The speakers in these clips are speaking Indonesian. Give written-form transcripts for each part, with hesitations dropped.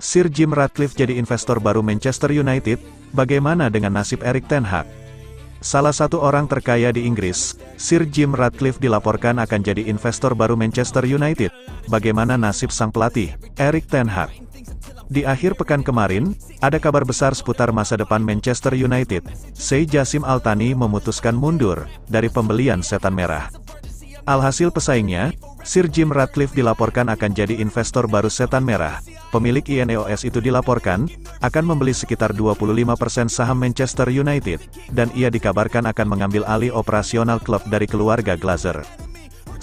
Sir Jim Ratcliffe jadi investor baru Manchester United, bagaimana dengan nasib Erik ten Hag? Salah satu orang terkaya di Inggris, Sir Jim Ratcliffe dilaporkan akan jadi investor baru Manchester United. Bagaimana nasib sang pelatih, Erik ten Hag? Di akhir pekan kemarin, ada kabar besar seputar masa depan Manchester United. Sheikh Jassim Al Thani memutuskan mundur dari pembelian setan merah. Alhasil pesaingnya, Sir Jim Ratcliffe dilaporkan akan jadi investor baru setan merah. Pemilik INEOS itu dilaporkan akan membeli sekitar 25% saham Manchester United, dan ia dikabarkan akan mengambil alih operasional klub dari keluarga Glazer.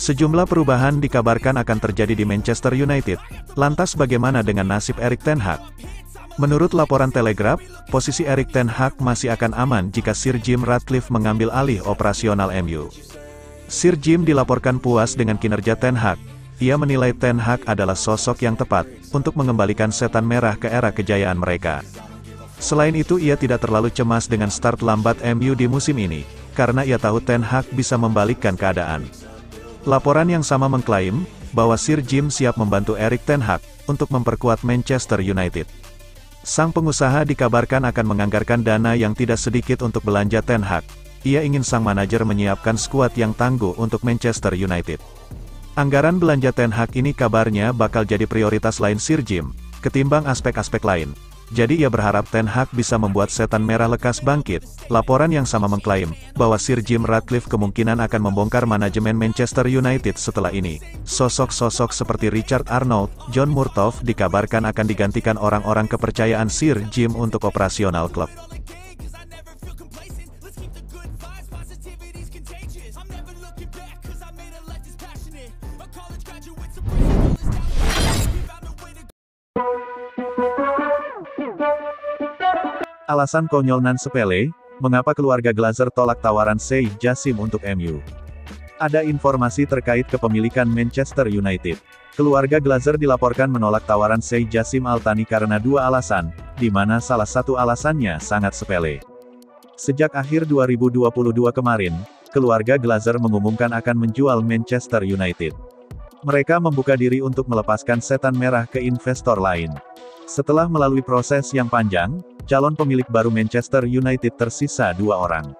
Sejumlah perubahan dikabarkan akan terjadi di Manchester United. Lantas bagaimana dengan nasib Erik ten Hag? Menurut laporan Telegraph, posisi Erik ten Hag masih akan aman jika Sir Jim Ratcliffe mengambil alih operasional MU. Sir Jim dilaporkan puas dengan kinerja ten Hag. Ia menilai ten Hag adalah sosok yang tepat untuk mengembalikan setan merah ke era kejayaan mereka. Selain itu, ia tidak terlalu cemas dengan start lambat MU di musim ini, karena ia tahu ten Hag bisa membalikkan keadaan. Laporan yang sama mengklaim bahwa Sir Jim siap membantu Erik ten Hag untuk memperkuat Manchester United. Sang pengusaha dikabarkan akan menganggarkan dana yang tidak sedikit untuk belanja ten Hag. Ia ingin sang manajer menyiapkan skuad yang tangguh untuk Manchester United. Anggaran belanja ten Hag ini kabarnya bakal jadi prioritas lain Sir Jim, ketimbang aspek-aspek lain. Jadi ia berharap ten Hag bisa membuat setan merah lekas bangkit. Laporan yang sama mengklaim bahwa Sir Jim Ratcliffe kemungkinan akan membongkar manajemen Manchester United setelah ini. Sosok-sosok seperti Richard Arnold, John Murtough dikabarkan akan digantikan orang-orang kepercayaan Sir Jim untuk operasional klub. Alasan konyol nan sepele, mengapa keluarga Glazer tolak tawaran Sheikh Jassim untuk MU? Ada informasi terkait kepemilikan Manchester United. Keluarga Glazer dilaporkan menolak tawaran Sheikh Jassim Al Thani karena dua alasan, di mana salah satu alasannya sangat sepele. Sejak akhir 2022 kemarin, keluarga Glazer mengumumkan akan menjual Manchester United. Mereka membuka diri untuk melepaskan setan merah ke investor lain. Setelah melalui proses yang panjang, calon pemilik baru Manchester United tersisa dua orang.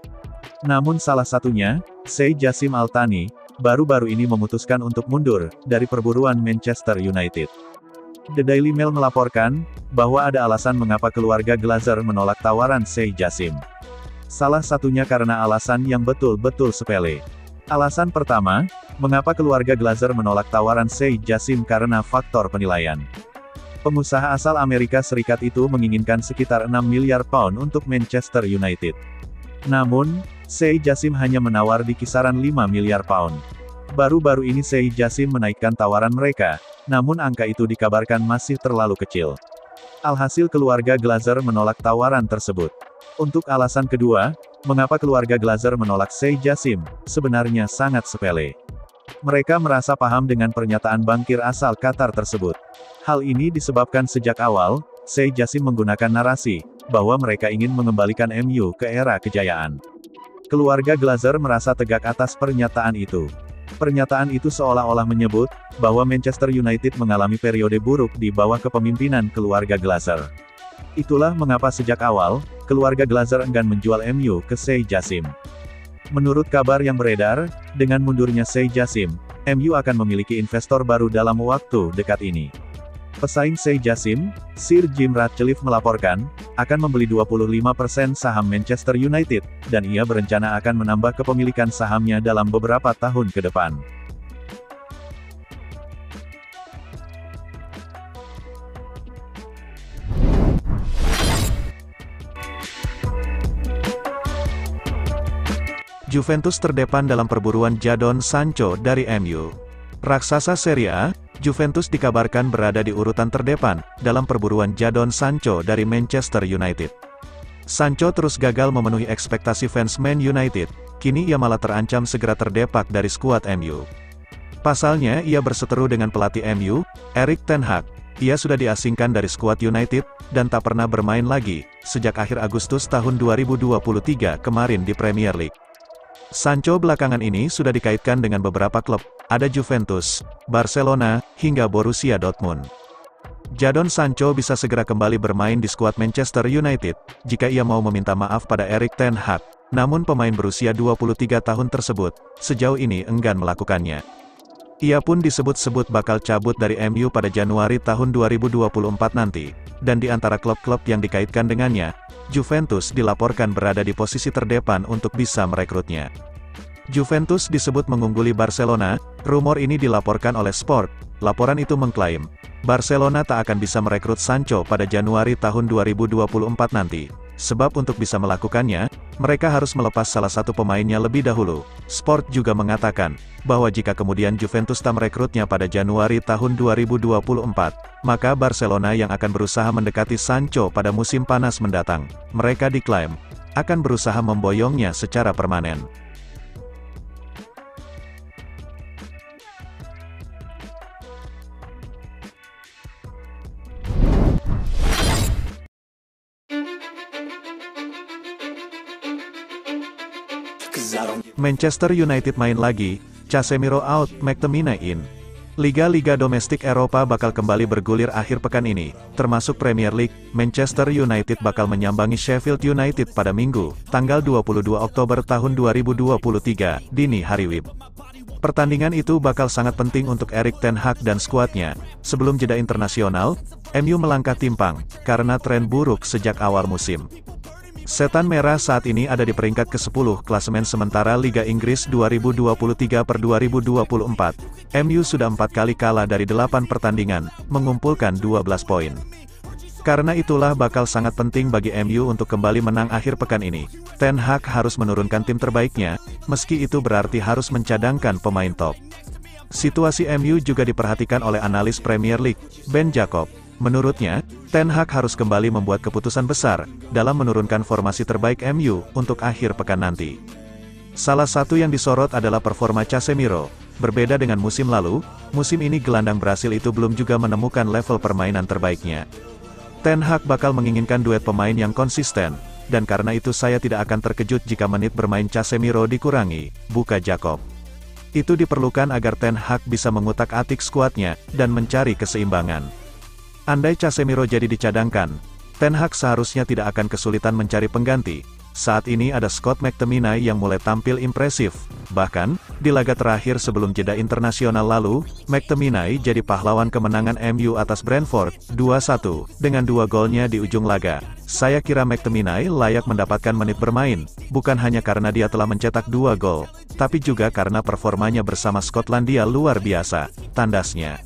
Namun salah satunya, Sheikh Jassim Al Thani, baru-baru ini memutuskan untuk mundur dari perburuan Manchester United. The Daily Mail melaporkan bahwa ada alasan mengapa keluarga Glazer menolak tawaran Sheikh Jassim. Salah satunya karena alasan yang betul-betul sepele. Alasan pertama, mengapa keluarga Glazer menolak tawaran Sheikh Jassim karena faktor penilaian. Pengusaha asal Amerika Serikat itu menginginkan sekitar 6 miliar pound untuk Manchester United. Namun, Sheikh Jassim hanya menawar di kisaran 5 miliar pound. Baru-baru ini Sheikh Jassim menaikkan tawaran mereka, namun angka itu dikabarkan masih terlalu kecil. Alhasil keluarga Glazer menolak tawaran tersebut. Untuk alasan kedua, mengapa keluarga Glazer menolak Sheikh Jassim, sebenarnya sangat sepele. Mereka merasa paham dengan pernyataan bankir asal Qatar tersebut. Hal ini disebabkan sejak awal, Sheikh Jassim menggunakan narasi, bahwa mereka ingin mengembalikan MU ke era kejayaan. Keluarga Glazer merasa tegak atas pernyataan itu. Pernyataan itu seolah-olah menyebut, bahwa Manchester United mengalami periode buruk di bawah kepemimpinan keluarga Glazer. Itulah mengapa sejak awal, keluarga Glazer enggan menjual MU ke Sheikh Jassim. Menurut kabar yang beredar, dengan mundurnya Sheikh Jassim, MU akan memiliki investor baru dalam waktu dekat ini. Pesaing Sheikh Jassim, Sir Jim Ratcliffe melaporkan, akan membeli 25% saham Manchester United, dan ia berencana akan menambah kepemilikan sahamnya dalam beberapa tahun ke depan. Juventus terdepan dalam perburuan Jadon Sancho dari MU. Raksasa Serie A, Juventus dikabarkan berada di urutan terdepan dalam perburuan Jadon Sancho dari Manchester United. Sancho terus gagal memenuhi ekspektasi fans Man United, kini ia malah terancam segera terdepak dari skuad MU. Pasalnya ia berseteru dengan pelatih MU, Erik ten Hag. Ia sudah diasingkan dari skuad United, dan tak pernah bermain lagi, sejak akhir Agustus tahun 2023 kemarin di Premier League. Sancho belakangan ini sudah dikaitkan dengan beberapa klub, ada Juventus, Barcelona, hingga Borussia Dortmund. Jadon Sancho bisa segera kembali bermain di skuad Manchester United, jika ia mau meminta maaf pada Erik ten Hag. Namun pemain berusia 23 tahun tersebut, sejauh ini enggan melakukannya. Ia pun disebut-sebut bakal cabut dari MU pada Januari tahun 2024 nanti, dan di antara klub-klub yang dikaitkan dengannya, Juventus dilaporkan berada di posisi terdepan untuk bisa merekrutnya. Juventus disebut mengungguli Barcelona, rumor ini dilaporkan oleh Sport. Laporan itu mengklaim, Barcelona tak akan bisa merekrut Sancho pada Januari tahun 2024 nanti. Sebab untuk bisa melakukannya, mereka harus melepas salah satu pemainnya lebih dahulu. Sport juga mengatakan, bahwa jika kemudian Juventus tak merekrutnya pada Januari tahun 2024, maka Barcelona yang akan berusaha mendekati Sancho pada musim panas mendatang. Mereka diklaim, akan berusaha memboyongnya secara permanen. Manchester United main lagi, Casemiro out, McTominay in. Liga-liga domestik Eropa bakal kembali bergulir akhir pekan ini, termasuk Premier League. Manchester United bakal menyambangi Sheffield United pada Minggu, tanggal 22 Oktober tahun 2023, dini hari WIB. Pertandingan itu bakal sangat penting untuk Erik ten Hag dan skuadnya. Sebelum jeda internasional, MU melangkah timpang, karena tren buruk sejak awal musim. Setan Merah saat ini ada di peringkat ke-10 klasemen sementara Liga Inggris 2023/2024. MU sudah 4 kali kalah dari 8 pertandingan, mengumpulkan 12 poin. Karena itulah bakal sangat penting bagi MU untuk kembali menang akhir pekan ini. Ten Hag harus menurunkan tim terbaiknya, meski itu berarti harus mencadangkan pemain top. Situasi MU juga diperhatikan oleh analis Premier League, Ben Jacob. Menurutnya, Ten Hag harus kembali membuat keputusan besar, dalam menurunkan formasi terbaik MU, untuk akhir pekan nanti. Salah satu yang disorot adalah performa Casemiro. Berbeda dengan musim lalu, musim ini gelandang Brasil itu belum juga menemukan level permainan terbaiknya. Ten Hag bakal menginginkan duet pemain yang konsisten, dan karena itu saya tidak akan terkejut jika menit bermain Casemiro dikurangi, buka Jacob. Itu diperlukan agar Ten Hag bisa mengutak-atik skuadnya, dan mencari keseimbangan. Andai Casemiro jadi dicadangkan, Ten Hag seharusnya tidak akan kesulitan mencari pengganti. Saat ini ada Scott McTominay yang mulai tampil impresif. Bahkan, di laga terakhir sebelum jeda internasional lalu, McTominay jadi pahlawan kemenangan MU atas Brentford, 2-1, dengan 2 golnya di ujung laga. Saya kira McTominay layak mendapatkan menit bermain, bukan hanya karena dia telah mencetak 2 gol, tapi juga karena performanya bersama Skotlandia luar biasa, tandasnya.